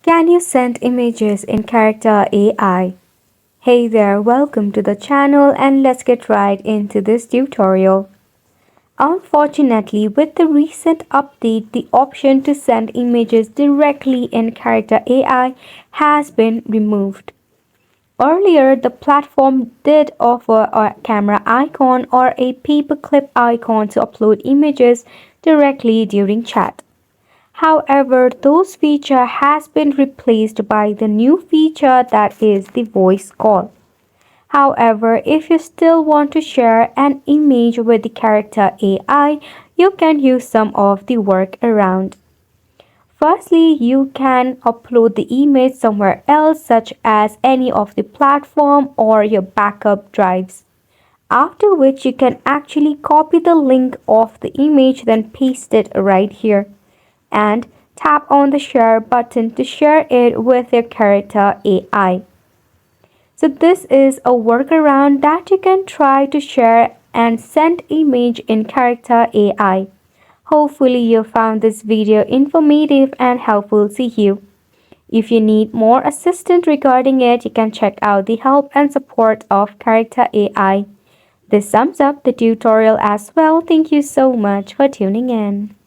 Can you send images in character AI? Hey there, welcome to the channel and let's get right into this tutorial. Unfortunately, with the recent update, the option to send images directly in character AI has been removed. Earlier, the platform did offer a camera icon or a paperclip icon to upload images directly during chat. However, those feature has been replaced by the new feature that is the voice call. However, if you still want to share an image with the character AI, you can use some of the workaround. Firstly, you can upload the image somewhere else such as any of the platform or your backup drives. After which you can actually copy the link of the image then paste it right here and tap on the share button to share it with your character AI. So this is a workaround that you can try to share and send image in character AI. Hopefully you found this video informative and helpful to you. If you need more assistance regarding it, you can check out the help and support of character AI. This sums up the tutorial as well. Thank you so much for tuning in.